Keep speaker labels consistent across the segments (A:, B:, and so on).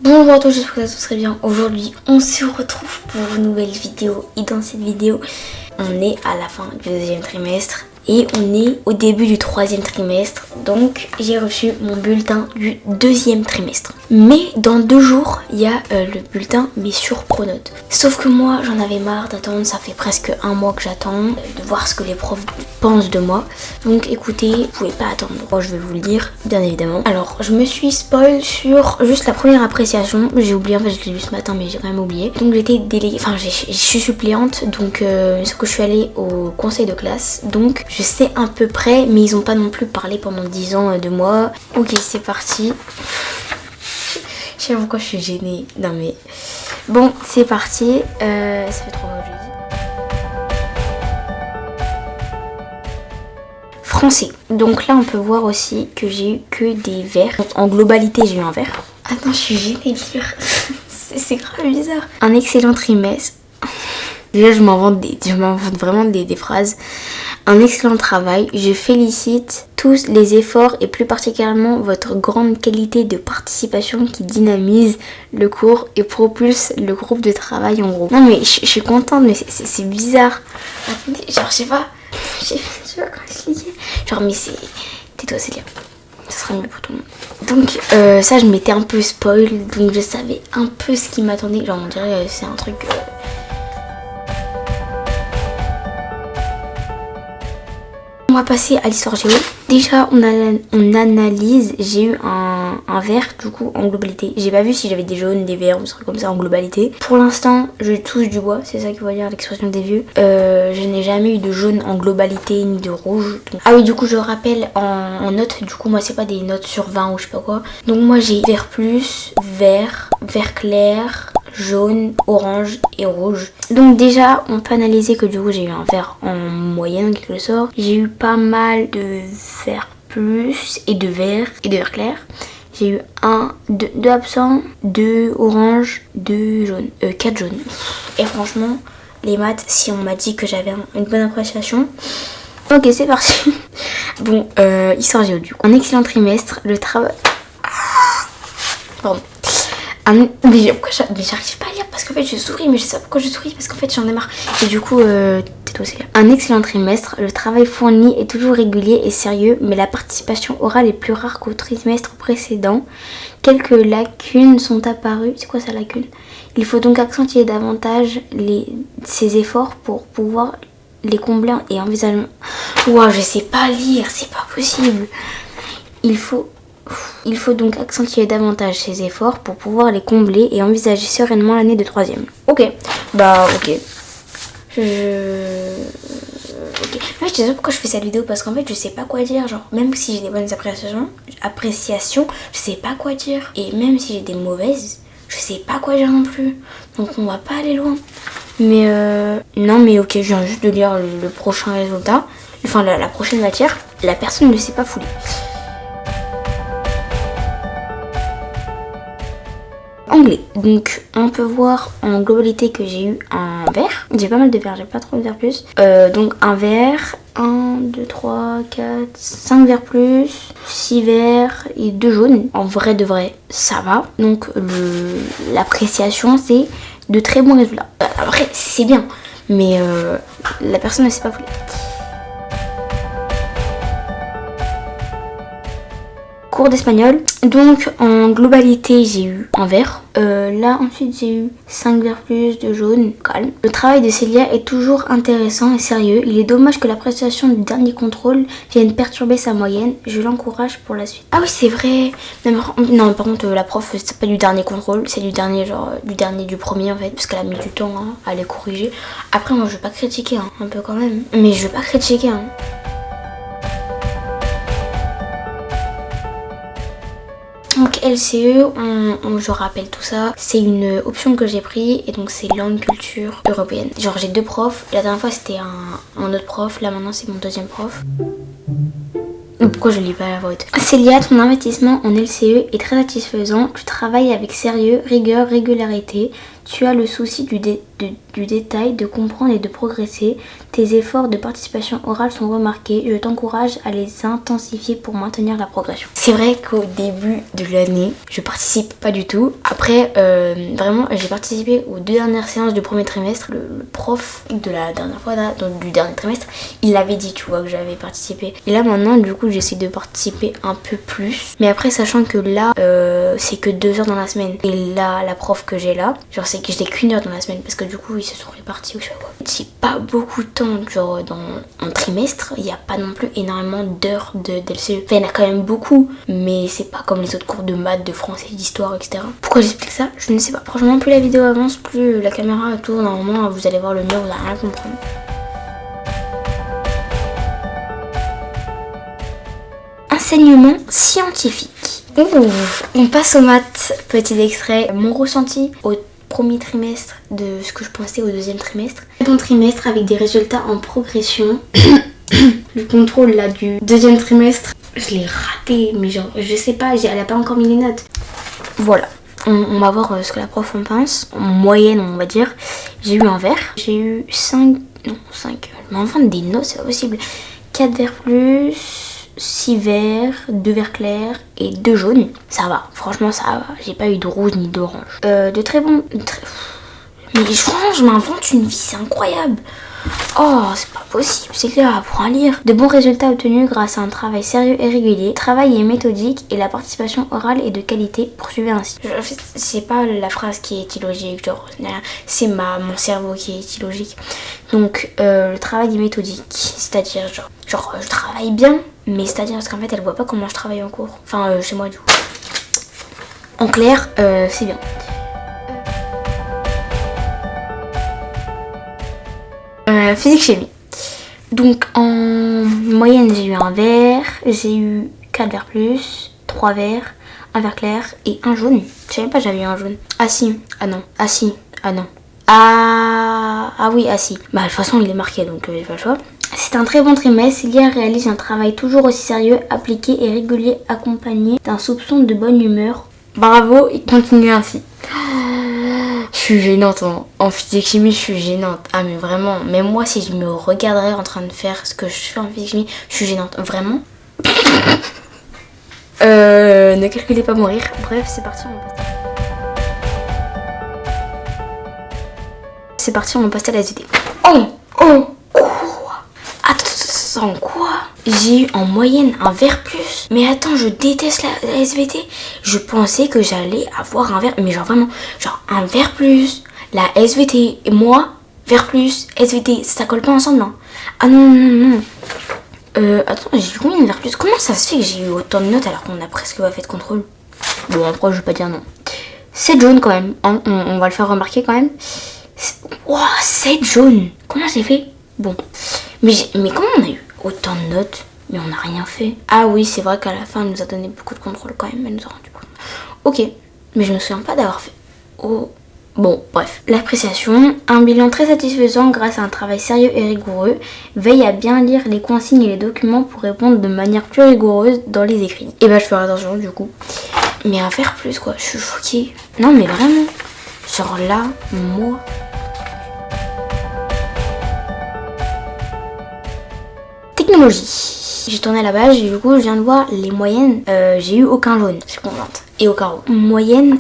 A: Bonjour à tous, j'espère que ça se très bien. Aujourd'hui, on se retrouve pour une nouvelle vidéo. Et dans cette vidéo, on est à la fin du deuxième trimestre. Et on est au début du troisième trimestre. Donc, j'ai reçu mon bulletin du deuxième trimestre. Mais dans 2 jours, il y a le bulletin, mais sur Pronote. Sauf que moi, j'en avais marre d'attendre. Ça fait presque 1 mois que j'attends, de voir ce que les profs pensent de moi. Donc, écoutez, vous pouvez pas attendre. Moi, je vais vous le dire, bien évidemment. Alors, je me suis spoil sur juste la première appréciation. J'ai oublié, en fait, je l'ai lu ce matin, mais j'ai quand même oublié. Donc, j'étais déléguée, enfin, je suis suppléante. Donc, sauf que je suis allée au conseil de classe. Donc, je sais à peu près, mais ils ont pas non plus parlé pendant 10 ans de moi. Ok, c'est parti. Je sais pas pourquoi je suis gênée. Non mais... Bon, c'est parti. Ça fait 3 mois que je dis. Français. Donc là, on peut voir aussi que j'ai eu que des verts. En globalité, j'ai eu un vert. Attends, je suis gênée de lire. C'est grave bizarre. Un excellent trimestre. Déjà, je m'invente vraiment des phrases. Un excellent travail. Je félicite tous les efforts et plus particulièrement votre grande qualité de participation qui dynamise le cours et propulse le groupe de travail en groupe. Non mais je suis contente, mais c'est bizarre. Attendez, genre je sais pas comment expliquer. Genre mais c'est... Tais-toi Célia. Ça sera mieux pour tout le monde. Donc ça je m'étais un peu spoil, donc je savais un peu ce qui m'attendait. Genre on dirait c'est un truc... On va passer à l'histoire géo. Déjà, on analyse. J'ai eu un vert, du coup, en globalité. J'ai pas vu si j'avais des jaunes, des verts ou des trucs comme ça en globalité. Pour l'instant, je touche du bois. C'est ça qu'il faut dire l'expression des vieux. Je n'ai jamais eu de jaune en globalité ni de rouge. Donc... Ah oui, du coup, je rappelle en notes. Du coup, moi, c'est pas des notes sur 20 ou je sais pas quoi. Donc, moi, j'ai vert plus, vert clair, jaune, orange et rouge. Donc déjà on peut analyser que du coup j'ai eu un vert en moyenne en quelque sorte. J'ai eu pas mal de vert plus et de vert clair. J'ai eu 2 absents, 2 orange, 2 jaunes, 4 jaunes. Et franchement les maths, si on m'a dit que j'avais une bonne appréciation. Ok, c'est parti. Bon, histoire géo du coup. Un excellent trimestre, le travail... Pardon. Mais j'arrive pas à lire parce qu'en fait je souris, mais je sais pas pourquoi je souris parce qu'en fait j'en ai marre. Et du coup, tais-toi aussi. Un excellent trimestre, le travail fourni est toujours régulier et sérieux, mais la participation orale est plus rare qu'au trimestre précédent. Quelques lacunes sont apparues. C'est quoi ça, lacune? Il faut donc accentuer davantage ces efforts pour pouvoir les combler et envisager... Ouah, je sais pas lire, c'est pas possible. Il faut donc accentuer davantage ses efforts pour pouvoir les combler et envisager sereinement l'année de 3e. Ok, bah ok. Ok. En fait, je sais pas pourquoi je fais cette vidéo parce qu'en fait, je sais pas quoi dire. Genre, même si j'ai des bonnes appréciations, je sais pas quoi dire. Et même si j'ai des mauvaises, je sais pas quoi dire non plus. Donc, on va pas aller loin. Mais non, mais ok, je viens juste de lire le prochain résultat. Enfin, la prochaine matière. La personne ne s'est pas foulée. Anglais. Donc on peut voir en globalité que j'ai eu un vert. J'ai pas mal de verts, j'ai pas trop de verts plus. Donc un vert, 1, 2, 3, 4, 5 verts plus, 6 verts et 2 jaunes. En vrai de vrai, ça va. Donc l'appréciation c'est de très bons résultats. Après c'est bien, mais la personne ne s'est pas foulée. Cours d'espagnol. Donc en globalité j'ai eu un vert. Là ensuite j'ai eu 5 verts plus, de jaune, calme. Le travail de Célia est toujours intéressant et sérieux. Il est dommage que l'appréciation du dernier contrôle vienne perturber sa moyenne. Je l'encourage pour la suite. Ah oui c'est vrai. Non par contre la prof c'est pas du dernier contrôle, c'est du dernier du premier en fait. Parce qu'elle a mis du temps à les corriger. Après moi je vais pas critiquer un peu quand même. Mais je vais pas critiquer Donc LCE, je rappelle tout ça, c'est une option que j'ai pris et donc c'est langue culture européenne. Genre j'ai 2 profs, la dernière fois c'était un autre prof, là maintenant c'est mon 2e prof. Pourquoi je lis pas la voix haute? Célia, ton investissement en LCE est très satisfaisant. Tu travailles avec sérieux, rigueur, régularité. Tu as le souci du détail, de comprendre et de progresser. Tes efforts de participation orale sont remarqués. Je t'encourage à les intensifier pour maintenir la progression. C'est vrai qu'au début de l'année, je participe pas du tout. Après, vraiment, j'ai participé aux 2 dernières séances du premier trimestre. Le prof de la dernière fois, là, donc, du dernier trimestre, il avait dit, tu vois, que j'avais participé. Et là, maintenant, du coup, j'essaie de participer un peu plus. Mais après, sachant que là, c'est que 2 heures dans la semaine. Et là, la prof que j'ai là, genre, c'est que je n'ai qu'1 heure dans la semaine parce que du coup, ils se sont répartis ou je sais pas quoi. J'ai pas beaucoup de temps, genre, dans un trimestre, il n'y a pas non plus énormément d'heures de LCE. Enfin, il y en a quand même beaucoup, mais c'est pas comme les autres cours de maths, de français, d'histoire, etc. Pourquoi j'explique ça? Je ne sais pas. Franchement, plus la vidéo avance, plus la caméra tourne. Normalement, vous allez voir le mur, vous allez rien comprendre. Enseignement scientifique. On passe aux maths. Petit extrait. Mon ressenti au premier trimestre de ce que je pensais au 2e trimestre. Bon trimestre avec des résultats en progression. Le contrôle là du 2e trimestre, je l'ai raté, mais genre je sais pas, elle a pas encore mis les notes. Voilà, on va voir ce que la prof en pense. En moyenne, on va dire, j'ai eu un vert. J'ai eu 5, je m'invente des notes, c'est pas possible. 4 verts plus, 6 verts, 2 verts clairs et 2 jaunes. Ça va, franchement ça va. J'ai pas eu de rouge ni d'orange. De très bons... Mais franchement, je m'invente une vie, c'est incroyable. Oh, c'est pas possible, c'est clair, pour un lire. De bons résultats obtenus grâce à un travail sérieux et régulier. Travail est méthodique et la participation orale est de qualité. Poursuivez ainsi. En fait, c'est pas la phrase qui est illogique, genre, c'est mon cerveau qui est illogique. Donc, le travail est méthodique, c'est-à-dire, genre, je travaille bien, mais c'est-à-dire parce qu'en fait, elle voit pas comment je travaille en cours. Enfin, chez moi, du coup. En clair, c'est bien. Physique-chimie. Donc en moyenne j'ai eu un vert, j'ai eu 4 verts plus, 3 verts, un vert clair et un jaune. Je savais pas que j'avais eu un jaune. Ah si, ah non, ah si, ah non. Ah oui, ah si. Bah de toute façon il est marqué donc j'ai pas le choix. C'est un très bon trimestre, Célia réalise un travail toujours aussi sérieux, appliqué et régulier, accompagné d'un soupçon de bonne humeur. Bravo et continue ainsi. Je suis gênante en physique-chimie, je suis gênante. Ah mais vraiment, même moi si je me regarderais en train de faire ce que je fais en physique-chimie, je suis gênante, vraiment. Ne calculez pas mon rire. Bref, c'est parti, on passe. C'est parti, on passe à la SVT. Oh, quoi? Attends, quoi? J'ai eu en moyenne un vert plus. Mais attends, je déteste la SVT. Je pensais que j'allais avoir un vert, mais genre vraiment, genre un vert plus, la SVT et moi, vert plus, SVT, ça colle pas ensemble, hein. Ah non. Attends, j'ai eu combien de verts plus? Comment ça se fait que j'ai eu autant de notes alors qu'on a presque pas fait de contrôle? Bon, après, je vais pas dire non. 7 jaunes quand même, on va le faire remarquer quand même. Wow, 7 jaunes. Comment j'ai fait? Bon, mais comment on a eu autant de notes, mais on n'a rien fait? Ah oui, c'est vrai qu'à la fin, elle nous a donné beaucoup de contrôle quand même, elle nous a rendu compte. Ok, mais je me souviens pas d'avoir fait... Oh, bon, bref. L'appréciation, un bilan très satisfaisant grâce à un travail sérieux et rigoureux. Veille à bien lire les consignes et les documents pour répondre de manière plus rigoureuse dans les écrits. Et bah, je fais attention du coup. Mais à faire plus, quoi, je suis choquée. Non, mais vraiment, genre là, moi... Technologie. J'ai tourné la page et du coup je viens de voir les moyennes. J'ai eu aucun jaune, je suis contente. Et au carreau. Moyenne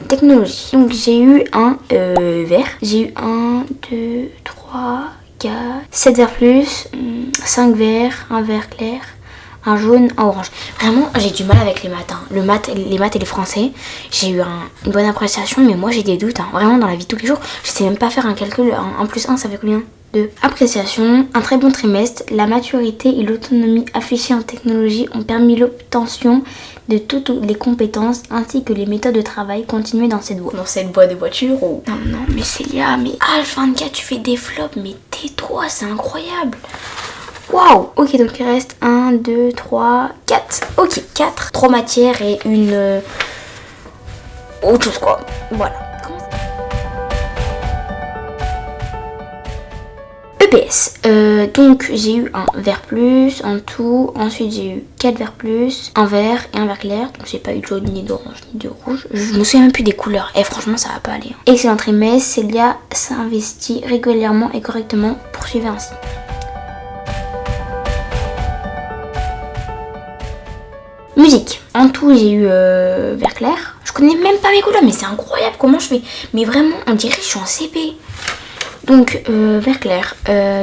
A: technologie. Donc j'ai eu un vert. J'ai eu 1, 2, 3, 4, 7 verts plus, 5 verts, un vert clair, un jaune, un orange. Vraiment j'ai du mal avec les maths. Hein. Les maths et les français. J'ai eu une bonne appréciation mais moi j'ai des doutes. Hein. Vraiment dans la vie de tous les jours. Je sais même pas faire un calcul. 1 plus 1 ça fait combien? De appréciation, un très bon trimestre, la maturité et l'autonomie affichées en technologie ont permis l'obtention de toutes les compétences ainsi que les méthodes de travail continuées dans cette voie. Dans cette voie de voiture ou... Non, mais Célia, mais H24 tu fais des flops, mais tais-toi, c'est incroyable. Waouh. Ok, donc il reste 1, 2, 3, 4. Ok, 4. 3 matières et une... autre chose quoi. Voilà. EPS. Donc j'ai eu un vert plus en tout. Ensuite j'ai eu 4 verts plus, un vert et un vert clair. Donc j'ai pas eu de jaune, ni d'orange, ni de rouge. Je me souviens même plus des couleurs. Et franchement ça va pas aller. Excellent trimestre. Célia s'investit régulièrement et correctement. Poursuivez ainsi. Musique. En tout j'ai eu vert clair. Je connais même pas mes couleurs mais c'est incroyable comment je fais. Mais vraiment on dirait que je suis en CP. Donc vert clair,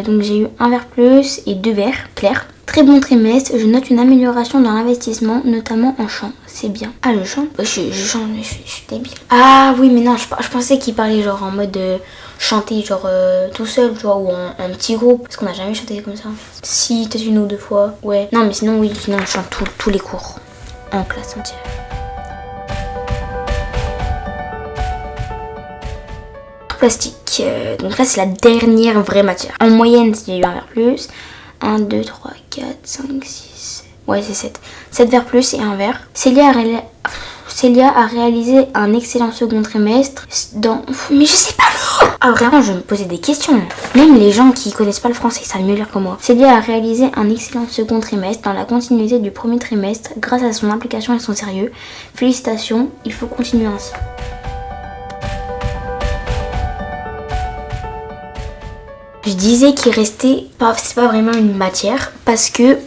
A: donc j'ai eu un vert plus et 2 verts clairs. Très bon trimestre, je note une amélioration dans l'investissement, notamment en chant, c'est bien. Ah je chante, je chante, je suis débile. Ah oui mais non, je pensais qu'il parlait genre en mode chanter genre tout seul, tu vois, ou en petit groupe. Parce qu'on n'a jamais chanté comme ça en fait. Si, peut-être une ou deux fois, ouais. Non mais sinon oui, sinon je chante tous les cours, en classe entière. Plastique. Donc là c'est la dernière vraie matière. En moyenne j'ai eu un vert plus. 1, 2, 3, 4, 5, 6, 7. Ouais c'est 7. 7 verts plus et un vert. Célia a réalisé un excellent second trimestre dans... Mais je sais pas lire. Ah vraiment je me posais des questions. Même les gens qui connaissent pas le français savent mieux lire que moi. Célia a réalisé un excellent second trimestre dans la continuité du premier trimestre grâce à son implication et son sérieux. Félicitations, il faut continuer ainsi. Je disais qu'il restait c'est pas vraiment une matière parce que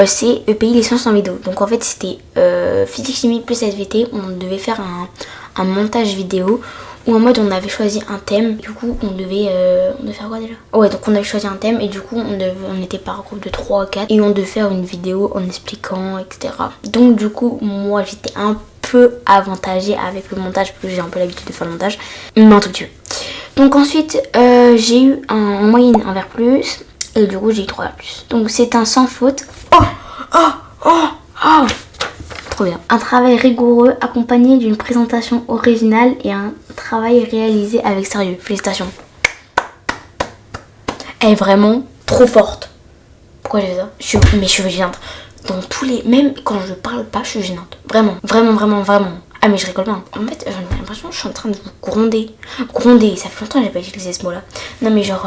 A: c'est EPI les sciences en vidéo. Donc en fait c'était physique chimie plus SVT. On devait faire un montage vidéo où en mode on avait choisi un thème. Du coup on devait faire quoi déjà? Ouais donc on avait choisi un thème et du coup on était par groupe de 3 à 4 et on devait faire une vidéo en expliquant etc. Donc du coup moi j'étais un peu avantagée avec le montage parce que j'ai un peu l'habitude de faire le montage. Mais un tout petit peu. Donc ensuite j'ai eu en moyenne un vert plus et du coup j'ai eu 3 verts plus. Donc c'est un sans faute. Trop bien. Un travail rigoureux accompagné d'une présentation originale et un travail réalisé avec sérieux. Félicitations. Elle est vraiment trop forte. Pourquoi j'ai fait ça? Mais je suis gênante. Dans tous les... Même quand je parle pas, je suis gênante. Vraiment. Ah mais je rigole pas. En fait, j'ai l'impression que je suis en train de vous gronder. Gronder, ça fait longtemps que j'ai pas utilisé ce mot-là. Non mais genre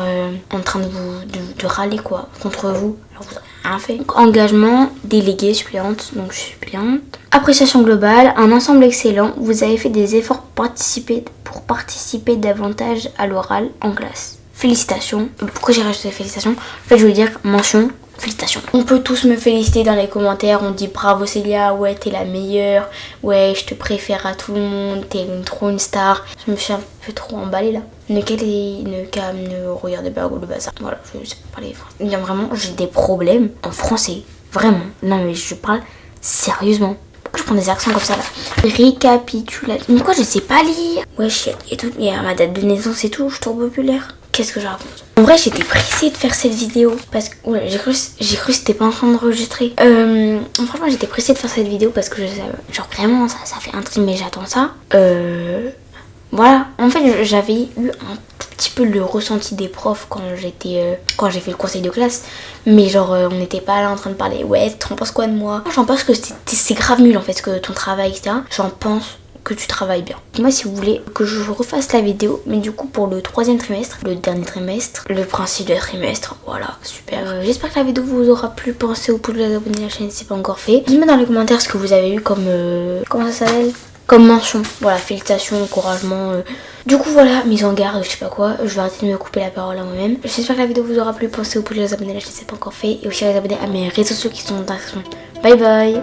A: en train de râler quoi, contre vous. Alors vous avez rien fait. Donc, engagement, délégué, suppléante, donc je suis suppléante. Appréciation globale, un ensemble excellent. Vous avez fait des efforts pour participer davantage à l'oral en classe. Félicitations. Pourquoi j'ai rajouté félicitations? En fait je voulais dire mention. Félicitations. On peut tous me féliciter dans les commentaires. On dit bravo Célia, ouais t'es la meilleure, ouais je te préfère à tout le monde, t'es trop une star. Je me suis un peu trop emballée là. Ne regardez pas le bazar. Voilà, je sais pas parler français. Bien vraiment, j'ai des problèmes en français. Vraiment. Non mais je parle sérieusement. Pourquoi je prends des accents comme ça là? Récapitulatif. Mais pourquoi je sais pas lire? Ouais shit et tout. Il y a ma date de naissance et tout, je suis trop populaire. Qu'est-ce que je raconte? En vrai j'étais pressée de faire cette vidéo parce que ouais, j'ai cru que c'était pas en train d'enregistrer. Franchement j'étais pressée de faire cette vidéo parce que genre vraiment ça fait un trim mais j'attends ça. Voilà, en fait j'avais eu un tout petit peu le ressenti des profs quand j'ai fait le conseil de classe. Mais genre on n'était pas là en train de parler ouais t'en penses quoi de moi? J'en pense que c'est grave nul en fait que ton travail etc. J'en pense que tu travailles bien. Moi si vous voulez que je refasse la vidéo, mais du coup pour le 3e trimestre, le dernier trimestre, le principe de trimestre, voilà, super. J'espère que la vidéo vous aura plu, pensez au pouce, vous abonner à la chaîne si c'est pas encore fait. Dites-moi dans les commentaires ce que vous avez eu comme, comment ça s'appelle? Comme mention, voilà, félicitations, encouragement. Du coup voilà, mise en garde, je sais pas quoi, je vais arrêter de me couper la parole à moi-même. J'espère que la vidéo vous aura plu, pensez au pouce, vous abonner à la chaîne si c'est pas encore fait, et aussi à vous abonner à mes réseaux sociaux qui sont dans la description. Bye bye.